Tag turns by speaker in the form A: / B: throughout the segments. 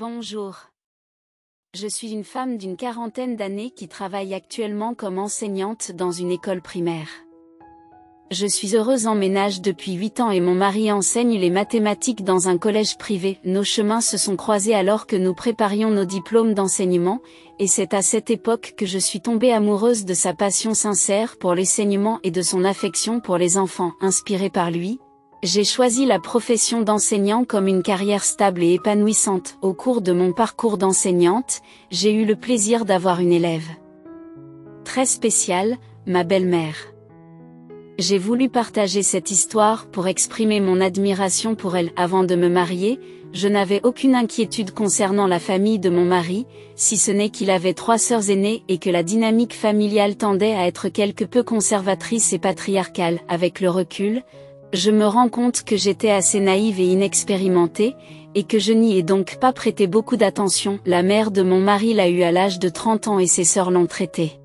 A: Bonjour. Je suis une femme d'une quarantaine d'années qui travaille actuellement comme enseignante dans une école primaire. Je suis heureuse en ménage depuis 8 ans et mon mari enseigne les mathématiques dans un collège privé. Nos chemins se sont croisés alors que nous préparions nos diplômes d'enseignement, et c'est à cette époque que je suis tombée amoureuse de sa passion sincère pour l'enseignement et de son affection pour les enfants. Inspirée par lui, j'ai choisi la profession d'enseignant comme une carrière stable et épanouissante. Au cours de mon parcours d'enseignante, j'ai eu le plaisir d'avoir une élève très spéciale, ma belle-mère. J'ai voulu partager cette histoire pour exprimer mon admiration pour elle. Avant de me marier, je n'avais aucune inquiétude concernant la famille de mon mari, si ce n'est qu'il avait 3 sœurs aînées et que la dynamique familiale tendait à être quelque peu conservatrice et patriarcale. Avec le recul, je me rends compte que j'étais assez naïve et inexpérimentée, et que je n'y ai donc pas prêté beaucoup d'attention. La mère de mon mari l'a eu à l'âge de 30 ans et ses sœurs l'ont traité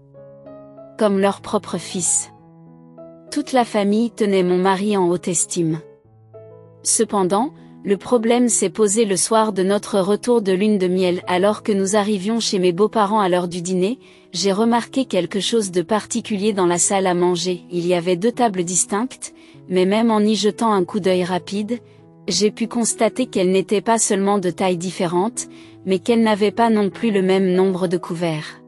A: comme leur propre fils. Toute la famille tenait mon mari en haute estime. Cependant, le problème s'est posé le soir de notre retour de lune de miel. Alors que nous arrivions chez mes beaux-parents à l'heure du dîner, j'ai remarqué quelque chose de particulier dans la salle à manger. Il y avait 2 tables distinctes, mais même en y jetant un coup d'œil rapide, j'ai pu constater qu'elles n'étaient pas seulement de tailles différentes, mais qu'elles n'avaient pas non plus le même nombre de couverts.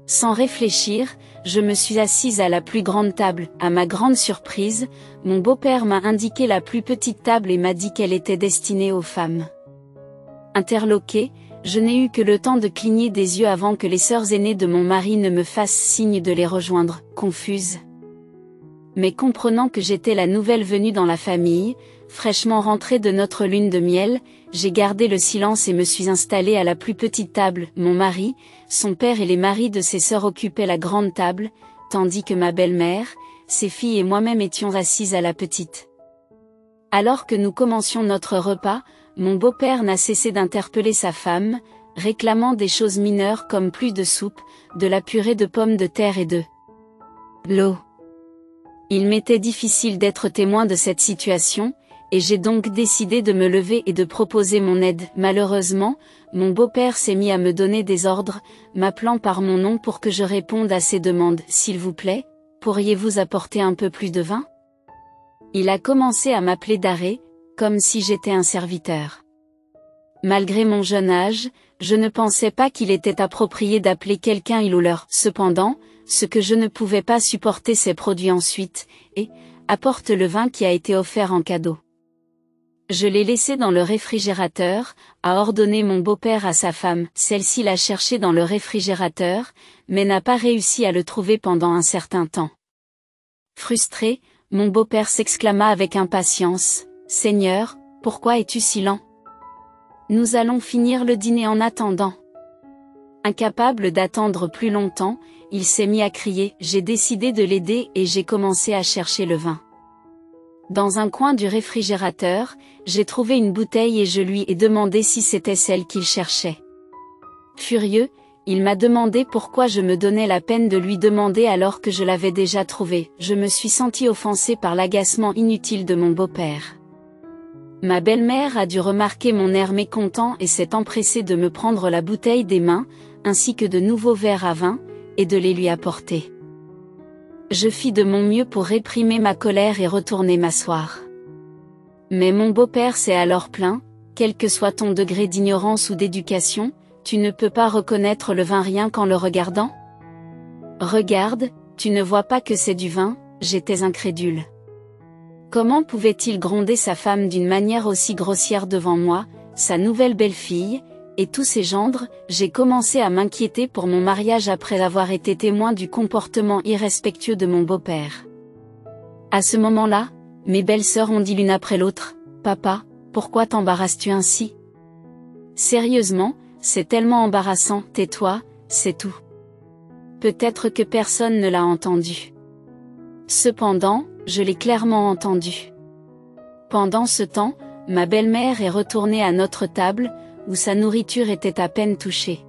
A: Sans réfléchir, je me suis assise à la plus grande table. À ma grande surprise, mon beau-père m'a indiqué la plus petite table et m'a dit qu'elle était destinée aux femmes. Interloquée, je n'ai eu que le temps de cligner des yeux avant que les sœurs aînées de mon mari ne me fassent signe de les rejoindre, confuse. Mais comprenant que j'étais la nouvelle venue dans la famille, fraîchement rentrée de notre lune de miel, j'ai gardé le silence et me suis installée à la plus petite table. Mon mari, son père et les maris de ses sœurs occupaient la grande table, tandis que ma belle-mère, ses filles et moi-même étions assises à la petite. Alors que nous commencions notre repas, mon beau-père n'a cessé d'interpeller sa femme, réclamant des choses mineures comme plus de soupe, de la purée de pommes de terre et de l'eau. Il m'était difficile d'être témoin de cette situation, et j'ai donc décidé de me lever et de proposer mon aide. Malheureusement, mon beau-père s'est mis à me donner des ordres, m'appelant par mon nom pour que je réponde à ses demandes. S'il vous plaît, pourriez-vous apporter un peu plus de vin? Il a commencé à m'appeler d'arrêt, comme si j'étais un serviteur. Malgré mon jeune âge, je ne pensais pas qu'il était approprié d'appeler quelqu'un il ou leur. Cependant, ce que je ne pouvais pas supporter s'est produit ensuite, et apporte le vin qui a été offert en cadeau. Je l'ai laissé dans le réfrigérateur, a ordonné mon beau-père à sa femme. Celle-ci l'a cherché dans le réfrigérateur, mais n'a pas réussi à le trouver pendant un certain temps. Frustré, mon beau-père s'exclama avec impatience, « Seigneur, pourquoi es-tu si lent? Nous allons finir le dîner en attendant. » Incapable d'attendre plus longtemps, il s'est mis à crier. J'ai décidé de l'aider et j'ai commencé à chercher le vin. Dans un coin du réfrigérateur, j'ai trouvé une bouteille et je lui ai demandé si c'était celle qu'il cherchait. Furieux, il m'a demandé pourquoi je me donnais la peine de lui demander alors que je l'avais déjà trouvée. Je me suis sentie offensée par l'agacement inutile de mon beau-père. Ma belle-mère a dû remarquer mon air mécontent et s'est empressée de me prendre la bouteille des mains, ainsi que de nouveaux verres à vin, et de les lui apporter. Je fis de mon mieux pour réprimer ma colère et retourner m'asseoir. Mais mon beau-père s'est alors plaint, quel que soit ton degré d'ignorance ou d'éducation, tu ne peux pas reconnaître le vin rien qu'en le regardant? Regarde, tu ne vois pas que c'est du vin? J'étais incrédule. Comment pouvait-il gronder sa femme d'une manière aussi grossière devant moi, sa nouvelle belle-fille, et tous ses gendres? J'ai commencé à m'inquiéter pour mon mariage après avoir été témoin du comportement irrespectueux de mon beau-père. À ce moment-là, mes belles-sœurs ont dit l'une après l'autre, « Papa, pourquoi t'embarrasses-tu ainsi? Sérieusement, c'est tellement embarrassant, tais-toi, c'est tout. » Peut-être que personne ne l'a entendu. Cependant, je l'ai clairement entendu. Pendant ce temps, ma belle-mère est retournée à notre table, où sa nourriture était à peine touchée.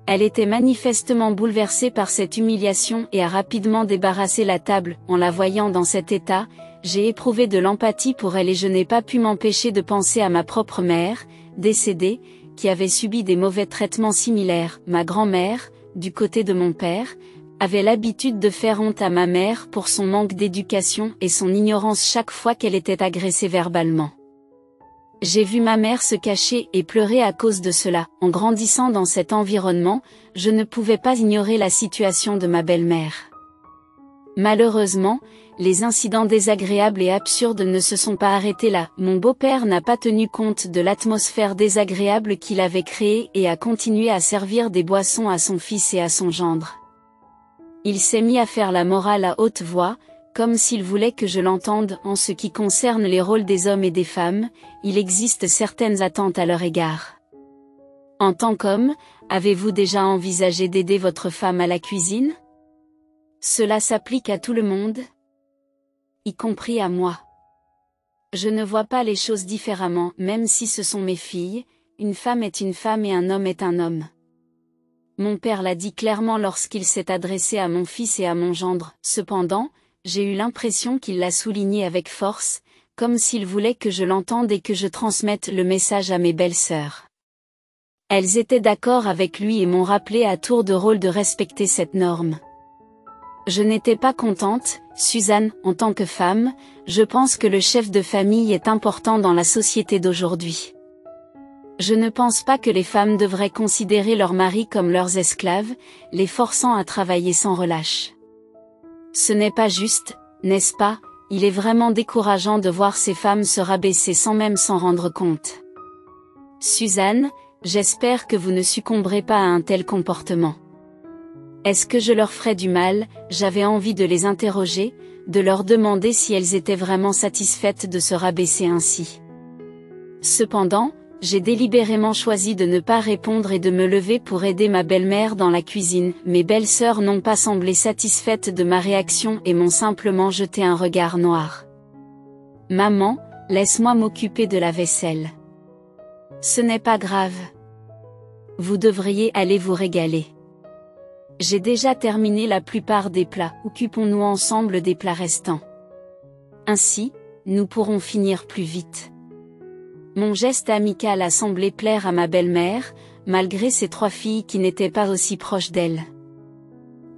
A: Elle était manifestement bouleversée par cette humiliation et a rapidement débarrassé la table. En la voyant dans cet état, j'ai éprouvé de l'empathie pour elle et je n'ai pas pu m'empêcher de penser à ma propre mère, décédée, qui avait subi des mauvais traitements similaires. Ma grand-mère, du côté de mon père, avait l'habitude de faire honte à ma mère pour son manque d'éducation et son ignorance chaque fois qu'elle était agressée verbalement. J'ai vu ma mère se cacher et pleurer à cause de cela. En grandissant dans cet environnement, je ne pouvais pas ignorer la situation de ma belle-mère. Malheureusement, les incidents désagréables et absurdes ne se sont pas arrêtés là. Mon beau-père n'a pas tenu compte de l'atmosphère désagréable qu'il avait créée et a continué à servir des boissons à son fils et à son gendre. Il s'est mis à faire la morale à haute voix, comme s'il voulait que je l'entende. En ce qui concerne les rôles des hommes et des femmes, il existe certaines attentes à leur égard. En tant qu'homme, avez-vous déjà envisagé d'aider votre femme à la cuisine? Cela s'applique à tout le monde, y compris à moi. Je ne vois pas les choses différemment, même si ce sont mes filles, une femme est une femme et un homme est un homme. Mon père l'a dit clairement lorsqu'il s'est adressé à mon fils et à mon gendre. Cependant, j'ai eu l'impression qu'il l'a souligné avec force, comme s'il voulait que je l'entende et que je transmette le message à mes belles-sœurs. Elles étaient d'accord avec lui et m'ont rappelé à tour de rôle de respecter cette norme. Je n'étais pas contente, Suzanne, en tant que femme, je pense que le chef de famille est important dans la société d'aujourd'hui. Je ne pense pas que les femmes devraient considérer leurs maris comme leurs esclaves, les forçant à travailler sans relâche. Ce n'est pas juste, n'est-ce pas? Il est vraiment décourageant de voir ces femmes se rabaisser sans même s'en rendre compte. Suzanne, j'espère que vous ne succomberez pas à un tel comportement. Est-ce que je leur ferais du mal? J'avais envie de les interroger, de leur demander si elles étaient vraiment satisfaites de se rabaisser ainsi. Cependant, j'ai délibérément choisi de ne pas répondre et de me lever pour aider ma belle-mère dans la cuisine. Mes belles-sœurs n'ont pas semblé satisfaites de ma réaction et m'ont simplement jeté un regard noir. Maman, laisse-moi m'occuper de la vaisselle. Ce n'est pas grave. Vous devriez aller vous régaler. J'ai déjà terminé la plupart des plats, occupons-nous ensemble des plats restants. Ainsi, nous pourrons finir plus vite. Mon geste amical a semblé plaire à ma belle-mère, malgré ses 3 filles qui n'étaient pas aussi proches d'elle.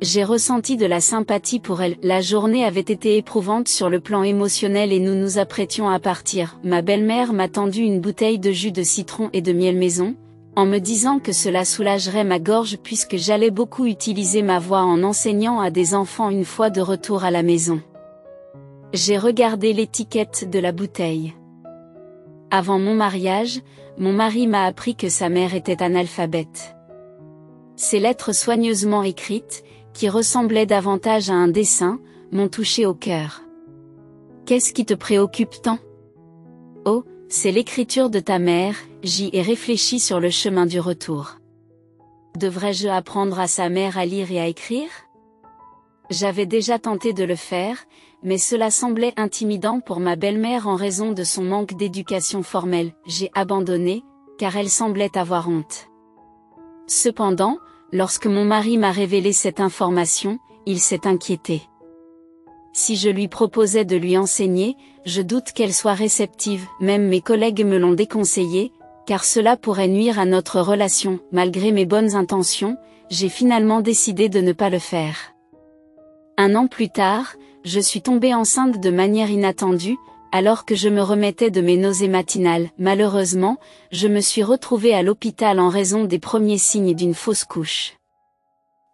A: J'ai ressenti de la sympathie pour elle. La journée avait été éprouvante sur le plan émotionnel et nous nous apprêtions à partir. Ma belle-mère m'a tendu une bouteille de jus de citron et de miel maison, en me disant que cela soulagerait ma gorge puisque j'allais beaucoup utiliser ma voix en enseignant à des enfants une fois de retour à la maison. J'ai regardé l'étiquette de la bouteille. Avant mon mariage, mon mari m'a appris que sa mère était analphabète. Ces lettres soigneusement écrites, qui ressemblaient davantage à un dessin, m'ont touché au cœur. Qu'est-ce qui te préoccupe tant? Oh, c'est l'écriture de ta mère, j'y ai réfléchi sur le chemin du retour. Devrais-je apprendre à sa mère à lire et à écrire? J'avais déjà tenté de le faire, mais cela semblait intimidant pour ma belle-mère en raison de son manque d'éducation formelle. J'ai abandonné, car elle semblait avoir honte. Cependant, lorsque mon mari m'a révélé cette information, il s'est inquiété. Si je lui proposais de lui enseigner, je doute qu'elle soit réceptive. Même mes collègues me l'ont déconseillé, car cela pourrait nuire à notre relation. Malgré mes bonnes intentions, j'ai finalement décidé de ne pas le faire. 1 an plus tard, je suis tombée enceinte de manière inattendue, alors que je me remettais de mes nausées matinales. Malheureusement, je me suis retrouvée à l'hôpital en raison des premiers signes d'une fausse couche.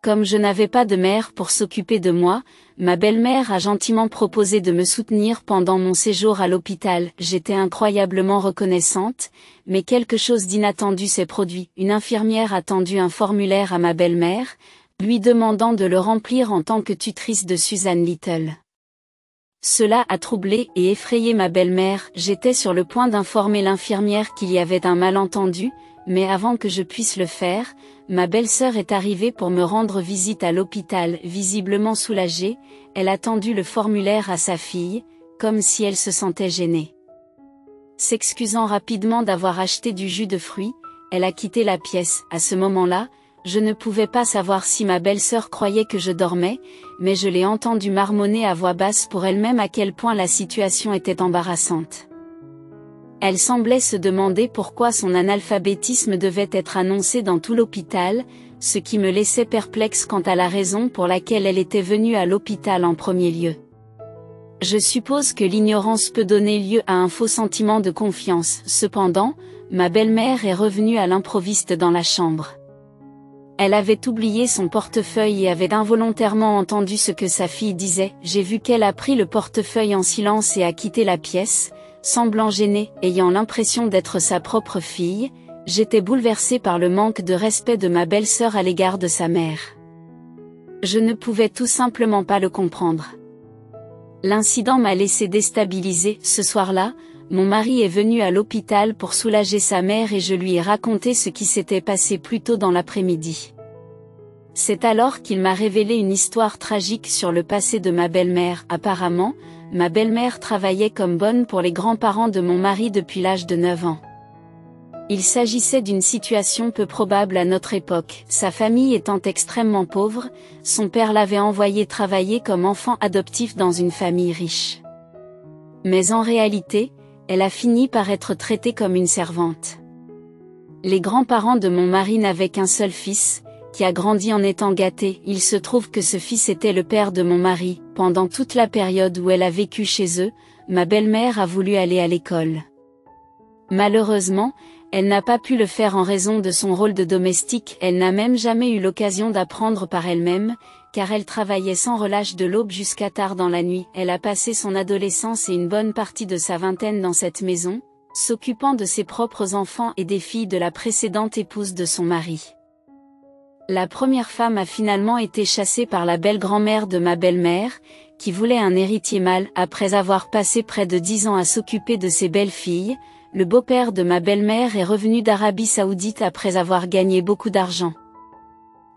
A: Comme je n'avais pas de mère pour s'occuper de moi, ma belle-mère a gentiment proposé de me soutenir pendant mon séjour à l'hôpital. J'étais incroyablement reconnaissante, mais quelque chose d'inattendu s'est produit. Une infirmière a tendu un formulaire à ma belle-mère, lui demandant de le remplir en tant que tutrice de Suzanne Little. Cela a troublé et effrayé ma belle-mère. J'étais sur le point d'informer l'infirmière qu'il y avait un malentendu, mais avant que je puisse le faire, ma belle-sœur est arrivée pour me rendre visite à l'hôpital. Visiblement soulagée, elle a tendu le formulaire à sa fille, comme si elle se sentait gênée. S'excusant rapidement d'avoir acheté du jus de fruits, elle a quitté la pièce. À ce moment-là, je ne pouvais pas savoir si ma belle-sœur croyait que je dormais, mais je l'ai entendue marmonner à voix basse pour elle-même à quel point la situation était embarrassante. Elle semblait se demander pourquoi son analphabétisme devait être annoncé dans tout l'hôpital, ce qui me laissait perplexe quant à la raison pour laquelle elle était venue à l'hôpital en premier lieu. Je suppose que l'ignorance peut donner lieu à un faux sentiment de confiance. Cependant, ma belle-mère est revenue à l'improviste dans la chambre. Elle avait oublié son portefeuille et avait involontairement entendu ce que sa fille disait. J'ai vu qu'elle a pris le portefeuille en silence et a quitté la pièce, semblant gênée, ayant l'impression d'être sa propre fille. J'étais bouleversée par le manque de respect de ma belle-sœur à l'égard de sa mère. Je ne pouvais tout simplement pas le comprendre. L'incident m'a laissé déstabilisée. Ce soir-là, mon mari est venu à l'hôpital pour soulager sa mère et je lui ai raconté ce qui s'était passé plus tôt dans l'après-midi. C'est alors qu'il m'a révélé une histoire tragique sur le passé de ma belle-mère. Apparemment, ma belle-mère travaillait comme bonne pour les grands-parents de mon mari depuis l'âge de 9 ans. Il s'agissait d'une situation peu probable à notre époque. Sa famille étant extrêmement pauvre, son père l'avait envoyé travailler comme enfant adoptif dans une famille riche. Mais en réalité, elle a fini par être traitée comme une servante. Les grands-parents de mon mari n'avaient qu'un seul fils, qui a grandi en étant gâté. Il se trouve que ce fils était le père de mon mari. Pendant toute la période où elle a vécu chez eux, ma belle-mère a voulu aller à l'école. Malheureusement, elle n'a pas pu le faire en raison de son rôle de domestique. Elle n'a même jamais eu l'occasion d'apprendre par elle-même, car elle travaillait sans relâche de l'aube jusqu'à tard dans la nuit. Elle a passé son adolescence et une bonne partie de sa vingtaine dans cette maison, s'occupant de ses propres enfants et des filles de la précédente épouse de son mari. La première femme a finalement été chassée par la belle-grand-mère de ma belle-mère, qui voulait un héritier mâle. Après avoir passé près de 10 ans à s'occuper de ses belles-filles, le beau-père de ma belle-mère est revenu d'Arabie Saoudite après avoir gagné beaucoup d'argent.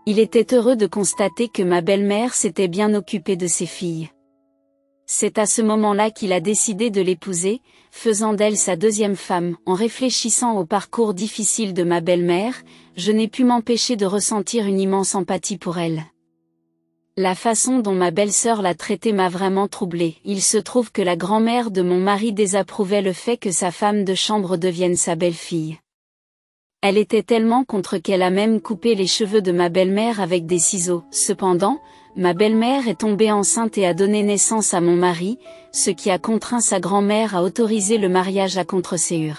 A: Il était heureux de constater que ma belle-mère s'était bien occupée de ses filles. C'est à ce moment-là qu'il a décidé de l'épouser, faisant d'elle sa deuxième femme. En réfléchissant au parcours difficile de ma belle-mère, je n'ai pu m'empêcher de ressentir une immense empathie pour elle. La façon dont ma belle-sœur l'a traitée m'a vraiment troublée. Il se trouve que la grand-mère de mon mari désapprouvait le fait que sa femme de chambre devienne sa belle-fille. Elle était tellement contre qu'elle a même coupé les cheveux de ma belle-mère avec des ciseaux. Cependant, ma belle-mère est tombée enceinte et a donné naissance à mon mari, ce qui a contraint sa grand-mère à autoriser le mariage à contre-séance.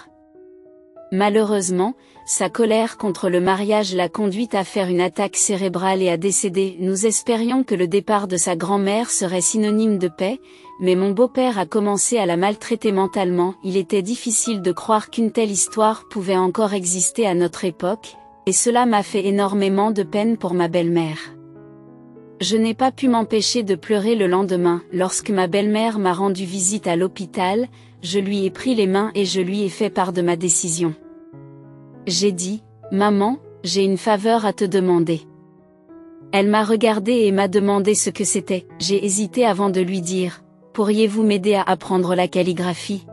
A: Malheureusement, sa colère contre le mariage l'a conduite à faire une attaque cérébrale et à décéder. Nous espérions que le départ de sa grand-mère serait synonyme de paix, mais mon beau-père a commencé à la maltraiter mentalement. Il était difficile de croire qu'une telle histoire pouvait encore exister à notre époque, et cela m'a fait énormément de peine pour ma belle-mère. Je n'ai pas pu m'empêcher de pleurer le lendemain. Lorsque ma belle-mère m'a rendu visite à l'hôpital, je lui ai pris les mains et je lui ai fait part de ma décision. J'ai dit, « Maman, j'ai une faveur à te demander. » Elle m'a regardé et m'a demandé ce que c'était. J'ai hésité avant de lui dire, « Pourriez-vous m'aider à apprendre la calligraphie ?»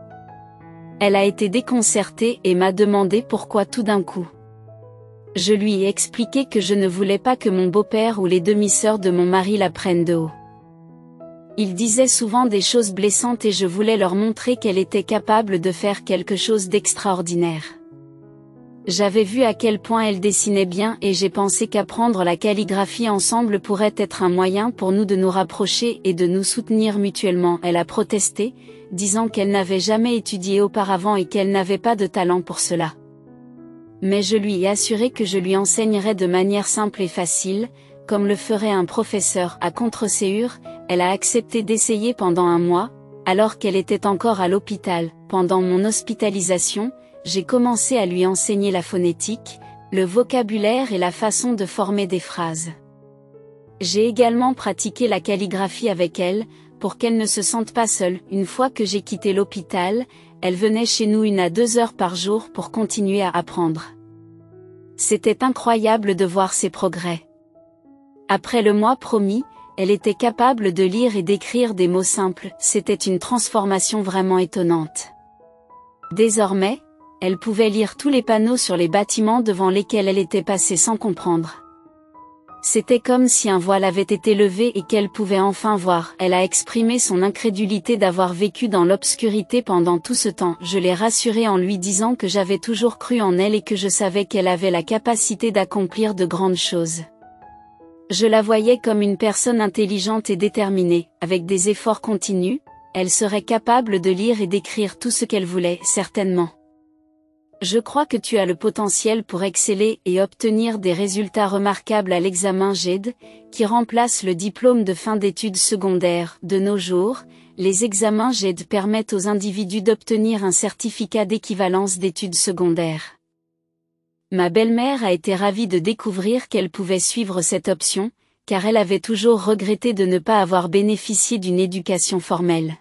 A: Elle a été déconcertée et m'a demandé pourquoi tout d'un coup. Je lui ai expliqué que je ne voulais pas que mon beau-père ou les demi-sœurs de mon mari la prennent de haut. Ils disaient souvent des choses blessantes et je voulais leur montrer qu'elle était capable de faire quelque chose d'extraordinaire. J'avais vu à quel point elle dessinait bien et j'ai pensé qu'apprendre la calligraphie ensemble pourrait être un moyen pour nous de nous rapprocher et de nous soutenir mutuellement. Elle a protesté, disant qu'elle n'avait jamais étudié auparavant et qu'elle n'avait pas de talent pour cela. Mais je lui ai assuré que je lui enseignerais de manière simple et facile, comme le ferait un professeur. À contre-séance, elle a accepté d'essayer pendant 1 mois, alors qu'elle était encore à l'hôpital. Pendant mon hospitalisation, j'ai commencé à lui enseigner la phonétique, le vocabulaire et la façon de former des phrases. J'ai également pratiqué la calligraphie avec elle, pour qu'elle ne se sente pas seule. Une fois que j'ai quitté l'hôpital, elle venait chez nous 1 à 2 heures par jour pour continuer à apprendre. C'était incroyable de voir ses progrès. Après le mois promis, elle était capable de lire et d'écrire des mots simples. C'était une transformation vraiment étonnante. Désormais, elle pouvait lire tous les panneaux sur les bâtiments devant lesquels elle était passée sans comprendre. C'était comme si un voile avait été levé et qu'elle pouvait enfin voir. Elle a exprimé son incrédulité d'avoir vécu dans l'obscurité pendant tout ce temps. Je l'ai rassurée en lui disant que j'avais toujours cru en elle et que je savais qu'elle avait la capacité d'accomplir de grandes choses. Je la voyais comme une personne intelligente et déterminée, avec des efforts continus, elle serait capable de lire et d'écrire tout ce qu'elle voulait, certainement. Je crois que tu as le potentiel pour exceller et obtenir des résultats remarquables à l'examen GED, qui remplace le diplôme de fin d'études secondaires. De nos jours, les examens GED permettent aux individus d'obtenir un certificat d'équivalence d'études secondaires. Ma belle-mère a été ravie de découvrir qu'elle pouvait suivre cette option, car elle avait toujours regretté de ne pas avoir bénéficié d'une éducation formelle.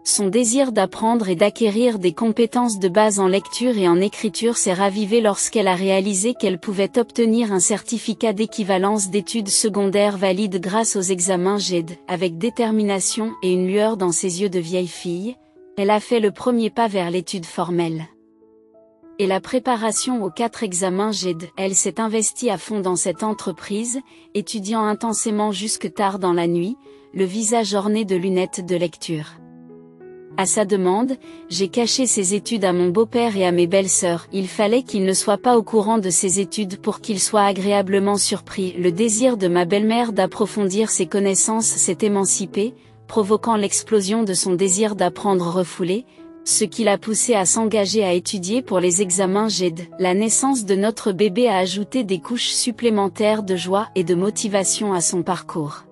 A: Son désir d'apprendre et d'acquérir des compétences de base en lecture et en écriture s'est ravivé lorsqu'elle a réalisé qu'elle pouvait obtenir un certificat d'équivalence d'études secondaires valide grâce aux examens GED. Avec détermination et une lueur dans ses yeux de vieille fille, elle a fait le premier pas vers l'étude formelle. Et la préparation aux 4 examens GED, elle s'est investie à fond dans cette entreprise, étudiant intensément jusque tard dans la nuit, le visage orné de lunettes de lecture. À sa demande, j'ai caché ses études à mon beau-père et à mes belles-sœurs. Il fallait qu'il ne soit pas au courant de ses études pour qu'il soit agréablement surpris. Le désir de ma belle-mère d'approfondir ses connaissances s'est émancipé, provoquant l'explosion de son désir d'apprendre refoulé, ce qui l'a poussé à s'engager à étudier pour les examens GED. La naissance de notre bébé a ajouté des couches supplémentaires de joie et de motivation à son parcours.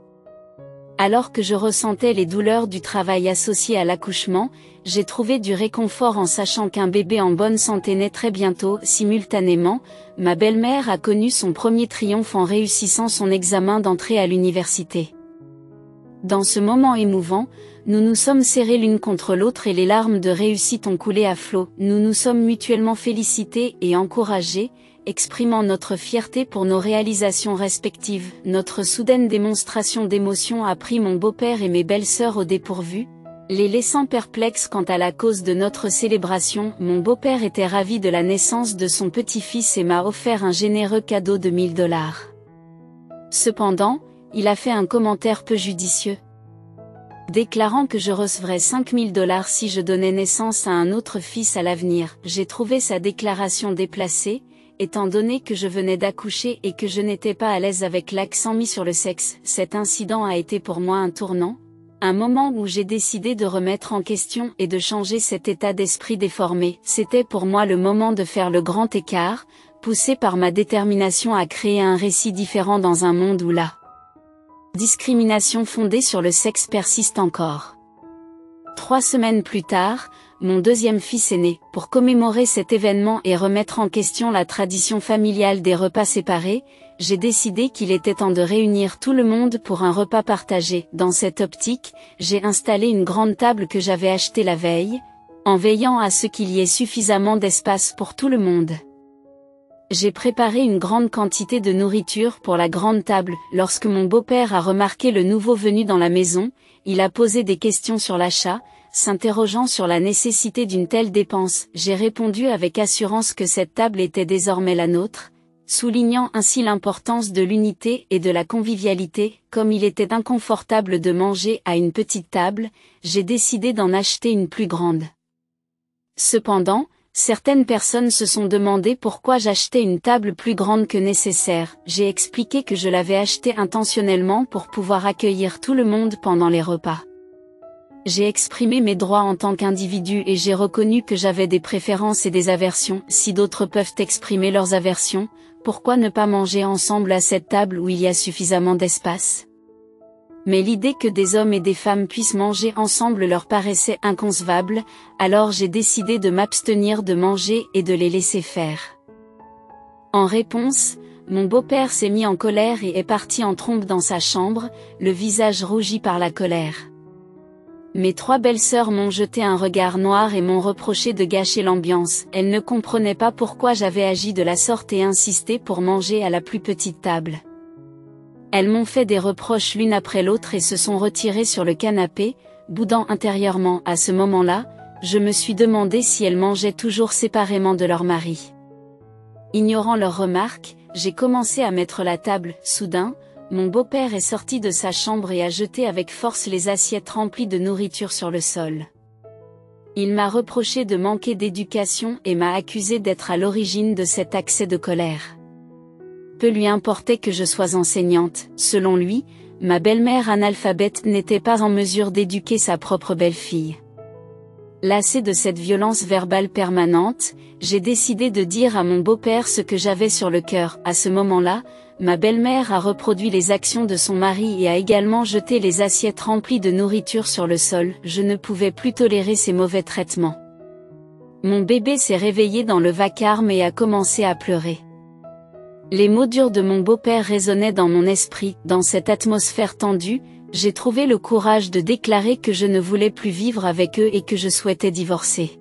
A: Alors que je ressentais les douleurs du travail associé à l'accouchement, j'ai trouvé du réconfort en sachant qu'un bébé en bonne santé naîtrait bientôt. Simultanément, ma belle-mère a connu son premier triomphe en réussissant son examen d'entrée à l'université. Dans ce moment émouvant, nous nous sommes serrés l'une contre l'autre et les larmes de réussite ont coulé à flot. Nous nous sommes mutuellement félicités et encouragés, exprimant notre fierté pour nos réalisations respectives. Notre soudaine démonstration d'émotion a pris mon beau-père et mes belles-sœurs au dépourvu, les laissant perplexes quant à la cause de notre célébration. Mon beau-père était ravi de la naissance de son petit-fils et m'a offert un généreux cadeau de $1000. Cependant, il a fait un commentaire peu judicieux, déclarant que je recevrais $5000 si je donnais naissance à un autre fils à l'avenir. J'ai trouvé sa déclaration déplacée, étant donné que je venais d'accoucher et que je n'étais pas à l'aise avec l'accent mis sur le sexe. Cet incident a été pour moi un tournant, un moment où j'ai décidé de remettre en question et de changer cet état d'esprit déformé. C'était pour moi le moment de faire le grand écart, poussé par ma détermination à créer un récit différent dans un monde où la discrimination fondée sur le sexe persiste encore. 3 semaines plus tard, mon deuxième fils est né. Pour commémorer cet événement et remettre en question la tradition familiale des repas séparés, j'ai décidé qu'il était temps de réunir tout le monde pour un repas partagé. Dans cette optique, j'ai installé une grande table que j'avais achetée la veille, en veillant à ce qu'il y ait suffisamment d'espace pour tout le monde. J'ai préparé une grande quantité de nourriture pour la grande table. Lorsque mon beau-père a remarqué le nouveau venu dans la maison, il a posé des questions sur l'achat, s'interrogeant sur la nécessité d'une telle dépense. J'ai répondu avec assurance que cette table était désormais la nôtre, soulignant ainsi l'importance de l'unité et de la convivialité. Comme il était inconfortable de manger à une petite table, j'ai décidé d'en acheter une plus grande. Cependant, certaines personnes se sont demandé pourquoi j'achetais une table plus grande que nécessaire. J'ai expliqué que je l'avais achetée intentionnellement pour pouvoir accueillir tout le monde pendant les repas. J'ai exprimé mes droits en tant qu'individu et j'ai reconnu que j'avais des préférences et des aversions. Si d'autres peuvent exprimer leurs aversions, pourquoi ne pas manger ensemble à cette table où il y a suffisamment d'espace? Mais l'idée que des hommes et des femmes puissent manger ensemble leur paraissait inconcevable, alors j'ai décidé de m'abstenir de manger et de les laisser faire. En réponse, mon beau-père s'est mis en colère et est parti en trombe dans sa chambre, le visage rougi par la colère. Mes 3 belles-sœurs m'ont jeté un regard noir et m'ont reproché de gâcher l'ambiance. Elles ne comprenaient pas pourquoi j'avais agi de la sorte et insisté pour manger à la plus petite table. Elles m'ont fait des reproches l'une après l'autre et se sont retirées sur le canapé, boudant intérieurement. À ce moment-là, je me suis demandé si elles mangeaient toujours séparément de leur mari. Ignorant leurs remarques, j'ai commencé à mettre la table. Soudain, mon beau-père est sorti de sa chambre et a jeté avec force les assiettes remplies de nourriture sur le sol. Il m'a reproché de manquer d'éducation et m'a accusé d'être à l'origine de cet accès de colère. Peu lui importait que je sois enseignante. Selon lui, ma belle-mère analphabète n'était pas en mesure d'éduquer sa propre belle-fille. Lassée de cette violence verbale permanente, j'ai décidé de dire à mon beau-père ce que j'avais sur le cœur. À ce moment-là, ma belle-mère a reproduit les actions de son mari et a également jeté les assiettes remplies de nourriture sur le sol. Je ne pouvais plus tolérer ces mauvais traitements. Mon bébé s'est réveillé dans le vacarme et a commencé à pleurer. Les mots durs de mon beau-père résonnaient dans mon esprit. Dans cette atmosphère tendue, j'ai trouvé le courage de déclarer que je ne voulais plus vivre avec eux et que je souhaitais divorcer.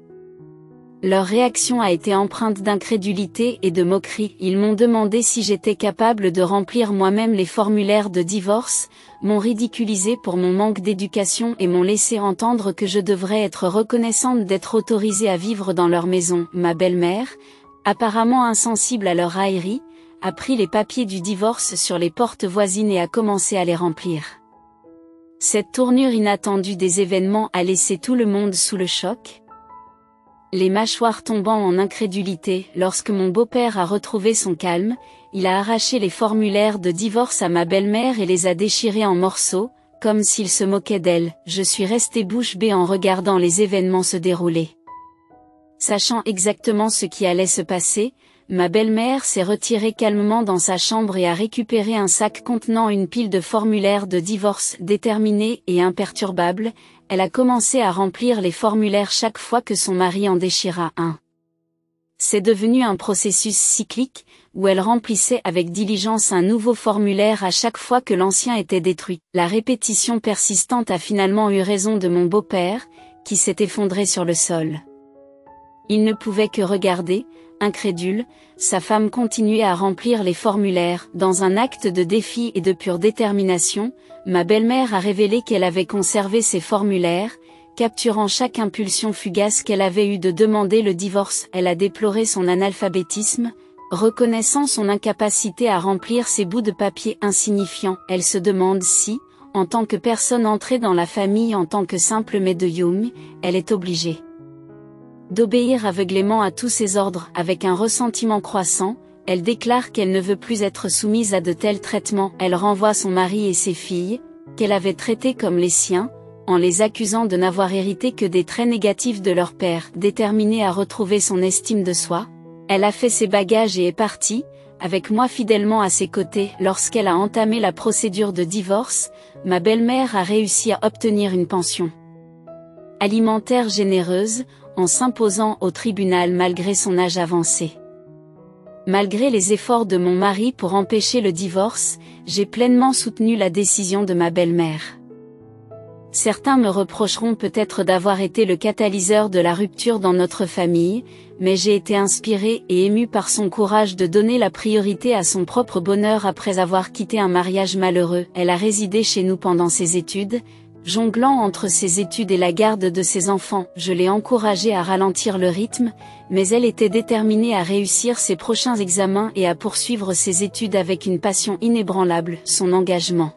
A: Leur réaction a été empreinte d'incrédulité et de moquerie. Ils m'ont demandé si j'étais capable de remplir moi-même les formulaires de divorce, m'ont ridiculisé pour mon manque d'éducation et m'ont laissé entendre que je devrais être reconnaissante d'être autorisée à vivre dans leur maison. Ma belle-mère, apparemment insensible à leur raillerie, a pris les papiers du divorce sur les portes voisines et a commencé à les remplir. Cette tournure inattendue des événements a laissé tout le monde sous le choc. Les mâchoires tombant en incrédulité, lorsque mon beau-père a retrouvé son calme, il a arraché les formulaires de divorce à ma belle-mère et les a déchirés en morceaux, comme s'il se moquait d'elle. Je suis restée bouche bée en regardant les événements se dérouler. Sachant exactement ce qui allait se passer, ma belle-mère s'est retirée calmement dans sa chambre et a récupéré un sac contenant une pile de formulaires de divorce déterminés et imperturbables. Elle a commencé à remplir les formulaires chaque fois que son mari en déchira un. C'est devenu un processus cyclique, où elle remplissait avec diligence un nouveau formulaire à chaque fois que l'ancien était détruit. La répétition persistante a finalement eu raison de mon beau-père, qui s'est effondré sur le sol. Il ne pouvait que regarder, incrédule, sa femme continuait à remplir les formulaires. Dans un acte de défi et de pure détermination, ma belle-mère a révélé qu'elle avait conservé ces formulaires, capturant chaque impulsion fugace qu'elle avait eue de demander le divorce. Elle a déploré son analphabétisme, reconnaissant son incapacité à remplir ces bouts de papier insignifiants. Elle se demande si, en tant que personne entrée dans la famille en tant que simple médium, elle est obligée d'obéir aveuglément à tous ses ordres. Avec un ressentiment croissant, elle déclare qu'elle ne veut plus être soumise à de tels traitements. Elle renvoie son mari et ses filles, qu'elle avait traités comme les siens, en les accusant de n'avoir hérité que des traits négatifs de leur père. Déterminée à retrouver son estime de soi, elle a fait ses bagages et est partie, avec moi fidèlement à ses côtés. Lorsqu'elle a entamé la procédure de divorce, ma belle-mère a réussi à obtenir une pension alimentaire généreuse, en s'imposant au tribunal malgré son âge avancé. Malgré les efforts de mon mari pour empêcher le divorce, j'ai pleinement soutenu la décision de ma belle-mère. Certains me reprocheront peut-être d'avoir été le catalyseur de la rupture dans notre famille, mais j'ai été inspirée et émue par son courage de donner la priorité à son propre bonheur après avoir quitté un mariage malheureux. Elle a résidé chez nous pendant ses études, jonglant entre ses études et la garde de ses enfants. Je l'ai encouragée à ralentir le rythme, mais elle était déterminée à réussir ses prochains examens et à poursuivre ses études avec une passion inébranlable. Son engagement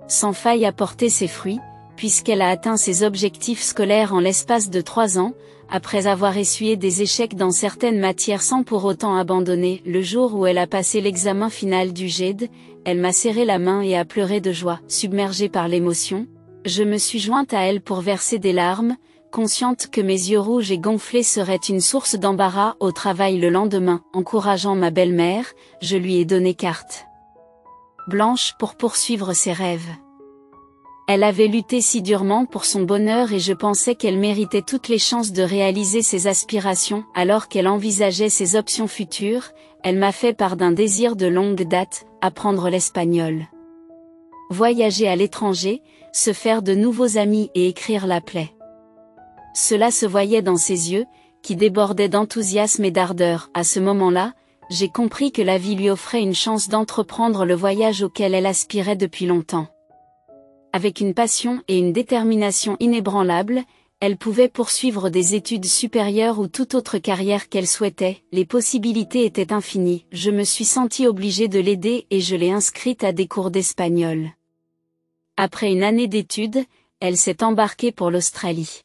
A: sans faille a porté ses fruits, puisqu'elle a atteint ses objectifs scolaires en l'espace de 3 ans, après avoir essuyé des échecs dans certaines matières sans pour autant abandonner. Le jour où elle a passé l'examen final du GED, elle m'a serré la main et a pleuré de joie. Submergée par l'émotion, je me suis jointe à elle pour verser des larmes, consciente que mes yeux rouges et gonflés seraient une source d'embarras au travail le lendemain. Encourageant ma belle-mère, je lui ai donné carte blanche pour poursuivre ses rêves. Elle avait lutté si durement pour son bonheur et je pensais qu'elle méritait toutes les chances de réaliser ses aspirations. Alors qu'elle envisageait ses options futures, elle m'a fait part d'un désir de longue date, apprendre l'espagnol, voyager à l'étranger, se faire de nouveaux amis et écrire la plaie. Cela se voyait dans ses yeux, qui débordaient d'enthousiasme et d'ardeur. À ce moment-là, j'ai compris que la vie lui offrait une chance d'entreprendre le voyage auquel elle aspirait depuis longtemps. Avec une passion et une détermination inébranlables, Elle pouvait poursuivre des études supérieures ou toute autre carrière qu'elle souhaitait, les possibilités étaient infinies. Je me suis sentie obligée de l'aider et je l'ai inscrite à des cours d'espagnol. Après une année d'études, elle s'est embarquée pour l'Australie.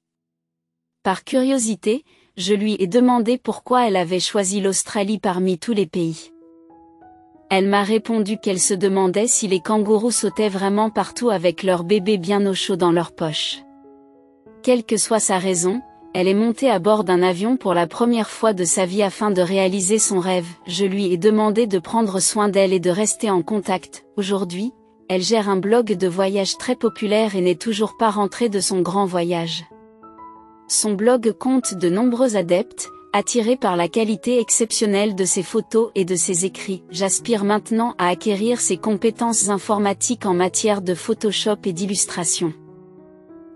A: Par curiosité, je lui ai demandé pourquoi elle avait choisi l'Australie parmi tous les pays. Elle m'a répondu qu'elle se demandait si les kangourous sautaient vraiment partout avec leur bébé bien au chaud dans leur poche. Quelle que soit sa raison, elle est montée à bord d'un avion pour la première fois de sa vie afin de réaliser son rêve. Je lui ai demandé de prendre soin d'elle et de rester en contact. Aujourd'hui, elle gère un blog de voyage très populaire et n'est toujours pas rentrée de son grand voyage. Son blog compte de nombreux adeptes, attirés par la qualité exceptionnelle de ses photos et de ses écrits. J'aspire maintenant à acquérir ses compétences informatiques en matière de Photoshop et d'illustration.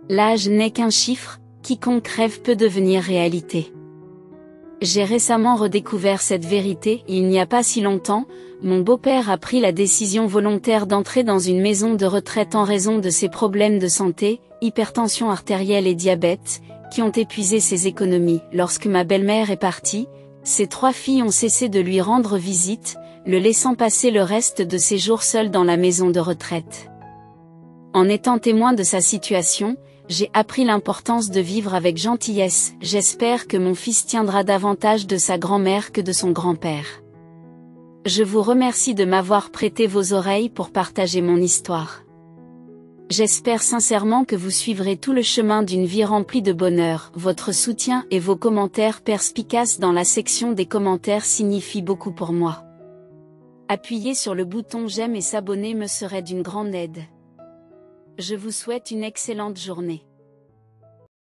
A: L'âge n'est qu'un chiffre, quiconque rêve peut devenir réalité. J'ai récemment redécouvert cette vérité et il n'y a pas si longtemps, mon beau-père a pris la décision volontaire d'entrer dans une maison de retraite en raison de ses problèmes de santé, hypertension artérielle et diabète, qui ont épuisé ses économies. Lorsque ma belle-mère est partie, ses 3 filles ont cessé de lui rendre visite, le laissant passer le reste de ses jours seul dans la maison de retraite. En étant témoin de sa situation, j'ai appris l'importance de vivre avec gentillesse. J'espère que mon fils tiendra davantage de sa grand-mère que de son grand-père. Je vous remercie de m'avoir prêté vos oreilles pour partager mon histoire. J'espère sincèrement que vous suivrez tout le chemin d'une vie remplie de bonheur. Votre soutien et vos commentaires perspicaces dans la section des commentaires signifient beaucoup pour moi. Appuyer sur le bouton j'aime et s'abonner me serait d'une grande aide. Je vous souhaite une excellente journée.